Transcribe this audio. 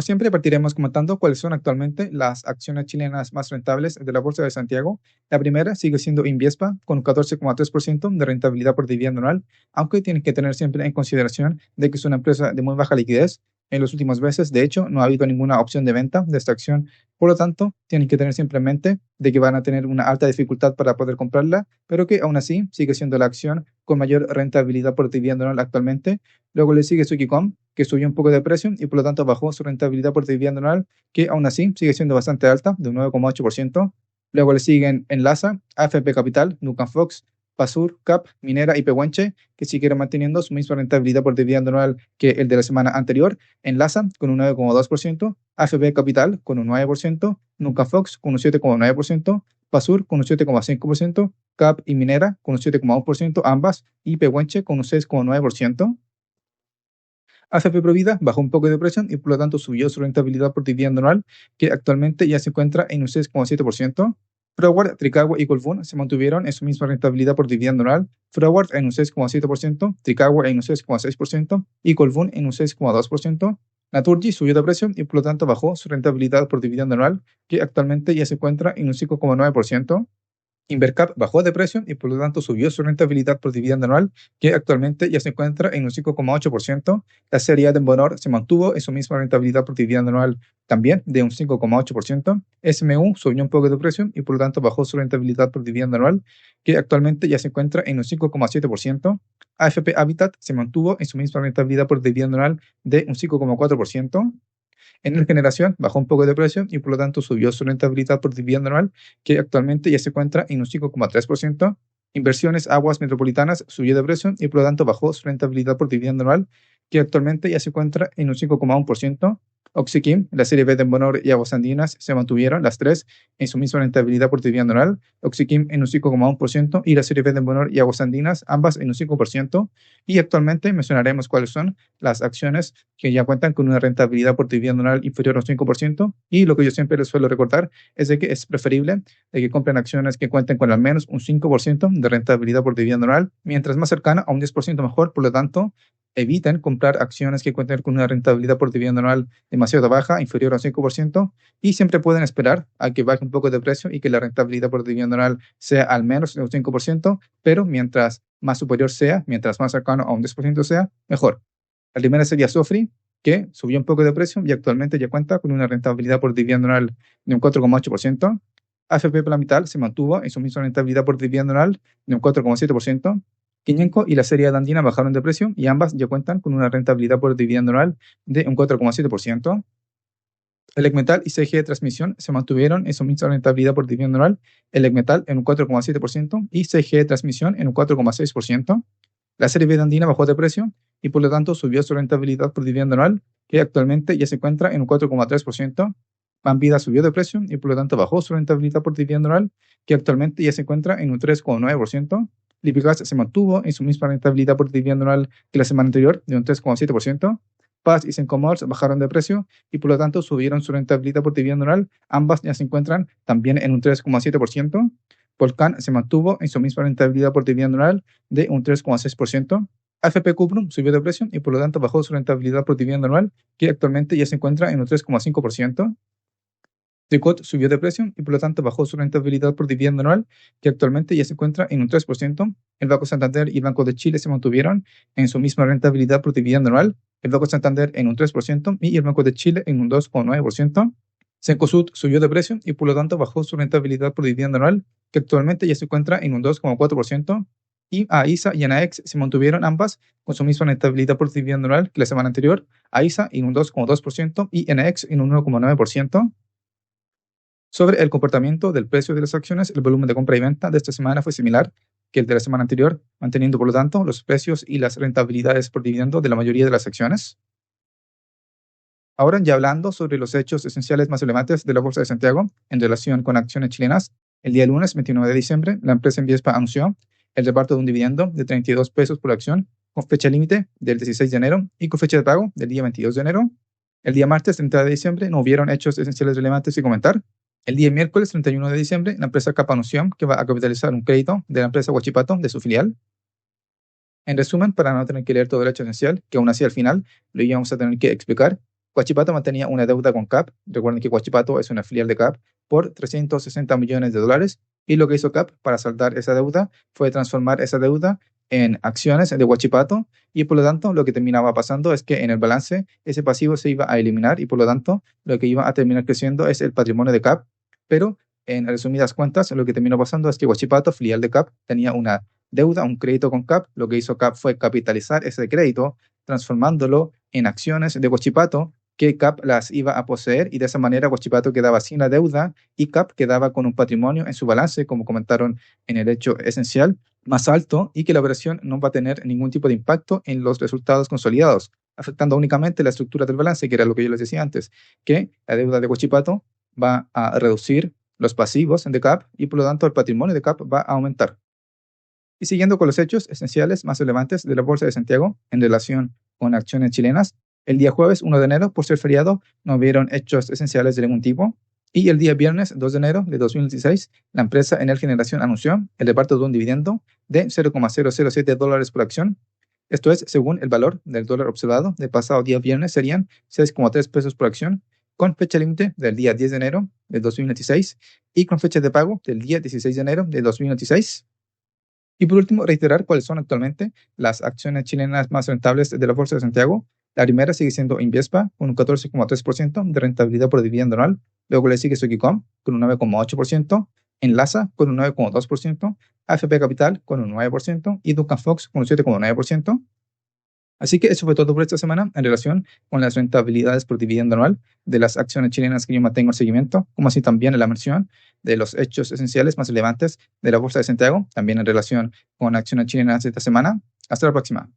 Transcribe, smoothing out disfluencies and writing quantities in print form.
Como siempre, partiremos comentando cuáles son actualmente las acciones chilenas más rentables de la Bolsa de Santiago. La primera sigue siendo Inviespa, con un 14,3% de rentabilidad por dividendo anual, aunque tienen que tener siempre en consideración de que es una empresa de muy baja liquidez. En los últimos meses, de hecho, no ha habido ninguna opción de venta de esta acción. Por lo tanto, tienen que tener siempre en mente de que van a tener una alta dificultad para poder comprarla, pero que aún así sigue siendo la acción con mayor rentabilidad por dividendo anual actualmente. Luego le sigue Sukicom, que subió un poco de precio y por lo tanto bajó su rentabilidad por dividendo anual, que aún así sigue siendo bastante alta, de un 9,8%. Luego le siguen Enlaza, AFP Capital, Nucan Fox, Pasur, CAP, Minera y Pehuenche, que siguieron manteniendo su misma rentabilidad por dividendo anual que el de la semana anterior. Enlaza con un 9,2%, AFP Capital con un 9%, Nucan Fox con un 7,9%, Pasur con un 7,5%, CAP y Minera con un 7,1%, ambas, y Pehuenche con un 6,9%. AFP Provida bajó un poco de precio y por lo tanto subió su rentabilidad por dividendo anual, que actualmente ya se encuentra en un 6,7%. Forward, Tricagua y Colbún se mantuvieron en su misma rentabilidad por dividendo anual. Forward en un 6,7%, Tricagua en un 6,6% y Colbún en un 6,2%. Naturgy subió de precio y por lo tanto bajó su rentabilidad por dividendo anual, que actualmente ya se encuentra en un 5,9%. Invercap bajó de precio y por lo tanto subió su rentabilidad por dividendo anual, que actualmente ya se encuentra en un 5,8%. La serie A de Bonor se mantuvo en su misma rentabilidad por dividendo anual también de un 5,8%. SMU subió un poco de precio y por lo tanto bajó su rentabilidad por dividendo anual, que actualmente ya se encuentra en un 5,7%. AFP Habitat se mantuvo en su misma rentabilidad por dividendo anual de un 5,4%. En el generación bajó un poco de precio y por lo tanto subió su rentabilidad por dividendo anual, que actualmente ya se encuentra en un 5,3%. Inversiones Aguas Metropolitanas subió de precio y por lo tanto bajó su rentabilidad por dividendo anual, que actualmente ya se encuentra en un 5,1%. Oxiquim, la serie B de Bonor y Aguas Andinas se mantuvieron las tres en su misma rentabilidad por dividendo anual. Oxiquim en un 5,1% y la serie B de Bonor y Aguas Andinas ambas en un 5%. Y actualmente mencionaremos cuáles son las acciones que ya cuentan con una rentabilidad por dividendo anual inferior a un 5%. Y lo que yo siempre les suelo recordar es de que es preferible de que compren acciones que cuenten con al menos un 5% de rentabilidad por dividendo anual, mientras más cercana a un 10% mejor. Por lo tanto, eviten comprar acciones que cuenten con una rentabilidad por dividendo anual demasiado baja, inferior a un 5%, y siempre pueden esperar a que baje un poco de precio y que la rentabilidad por dividendo anual sea al menos un 5%, pero mientras más superior sea, mientras más cercano a un 10% sea, mejor. La primera sería Sofri, que subió un poco de precio y actualmente ya cuenta con una rentabilidad por dividendo anual de un 4,8%. AFP Plamital se mantuvo en su misma rentabilidad por dividendo anual de un 4,7%. Quiñenco y la serie de Andina bajaron de precio y ambas ya cuentan con una rentabilidad por dividendo anual de un 4,7%. Elecmetal y CGE Transmisión se mantuvieron en su misma rentabilidad por dividendo anual, Elecmetal en un 4,7% y CGE Transmisión en un 4,6%. La serie B de Andina bajó de precio y por lo tanto subió su rentabilidad por dividendo anual, que actualmente ya se encuentra en un 4,3%. Banvida subió de precio y por lo tanto bajó su rentabilidad por dividendo anual, que actualmente ya se encuentra en un 3,9%. Lipigas se mantuvo en su misma rentabilidad por dividendo anual que la semana anterior, de un 3,7%. Paz y Sencommerce bajaron de precio y por lo tanto subieron su rentabilidad por dividendo anual. Ambas ya se encuentran también en un 3,7%. Volcán se mantuvo en su misma rentabilidad por dividendo anual de un 3,6%. AFP Cuprum subió de precio y por lo tanto bajó su rentabilidad por dividendo anual, que actualmente ya se encuentra en un 3,5%. Tricot subió de precio y por lo tanto bajó su rentabilidad por dividendo anual, que actualmente ya se encuentra en un 3%. El Banco Santander y Banco de Chile se mantuvieron en su misma rentabilidad por dividendo anual, el Banco Santander en un 3% y el Banco de Chile en un 2,9%. Cencosud subió de precio y por lo tanto bajó su rentabilidad por dividendo anual, que actualmente ya se encuentra en un 2,4%. Y AISA y Anaex se mantuvieron ambas con su misma rentabilidad por dividendo anual que la semana anterior, AISA en un 2,2% y Anaex en un 1,9%. Sobre el comportamiento del precio de las acciones, el volumen de compra y venta de esta semana fue similar que el de la semana anterior, manteniendo por lo tanto los precios y las rentabilidades por dividendo de la mayoría de las acciones. Ahora ya hablando sobre los hechos esenciales más relevantes de la Bolsa de Santiago en relación con acciones chilenas, el día lunes 29 de diciembre la empresa Enviespa anunció el reparto de un dividendo de 32 pesos por acción con fecha límite del 16 de enero y con fecha de pago del día 22 de enero. El día martes 30 de diciembre no hubieron hechos esenciales relevantes que comentar. El día miércoles 31 de diciembre, la empresa CAP anunció que va a capitalizar un crédito de la empresa Huachipato de su filial. En resumen, para no tener que leer todo el hecho esencial, que aún así al final lo íbamos a tener que explicar, Huachipato mantenía una deuda con CAP. Recuerden que Huachipato es una filial de CAP por $360 millones y lo que hizo CAP para saldar esa deuda fue transformar esa deuda en acciones de Huachipato y por lo tanto lo que terminaba pasando es que en el balance ese pasivo se iba a eliminar y por lo tanto lo que iba a terminar creciendo es el patrimonio de CAP, pero en resumidas cuentas lo que terminó pasando es que Huachipato, filial de CAP, tenía una deuda, un crédito con CAP. Lo que hizo CAP fue capitalizar ese crédito transformándolo en acciones de Huachipato que CAP las iba a poseer y de esa manera Huachipato quedaba sin la deuda y CAP quedaba con un patrimonio en su balance, como comentaron en el hecho esencial, más alto y que la operación no va a tener ningún tipo de impacto en los resultados consolidados, afectando únicamente la estructura del balance, que era lo que yo les decía antes, que la deuda de Huachipato va a reducir los pasivos de CAP y por lo tanto el patrimonio de CAP va a aumentar. Y siguiendo con los hechos esenciales más relevantes de la Bolsa de Santiago en relación con acciones chilenas, el día jueves 1 de enero, por ser feriado, no hubieron hechos esenciales de ningún tipo. Y el día viernes 2 de enero de 2016, la empresa Enel Generación anunció el reparto de un dividendo de $0,007 por acción. Esto es, según el valor del dólar observado del pasado día viernes, serían 6,3 pesos por acción, con fecha límite del día 10 de enero de 2026 y con fecha de pago del día 16 de enero de 2026. Y por último, reiterar cuáles son actualmente las acciones chilenas más rentables de la Bolsa de Santiago. La primera sigue siendo Inviespa, con un 14,3% de rentabilidad por dividendo anual. Luego le sigue Soquicom, con un 9,8%. Enlaza, con un 9,2%. AFP Capital, con un 9%. Y Duncan Fox, con un 7,9%. Así que eso fue todo por esta semana en relación con las rentabilidades por dividendo anual de las acciones chilenas que yo mantengo en seguimiento, como así también la mención de los hechos esenciales más relevantes de la Bolsa de Santiago, también en relación con acciones chilenas de esta semana. Hasta la próxima.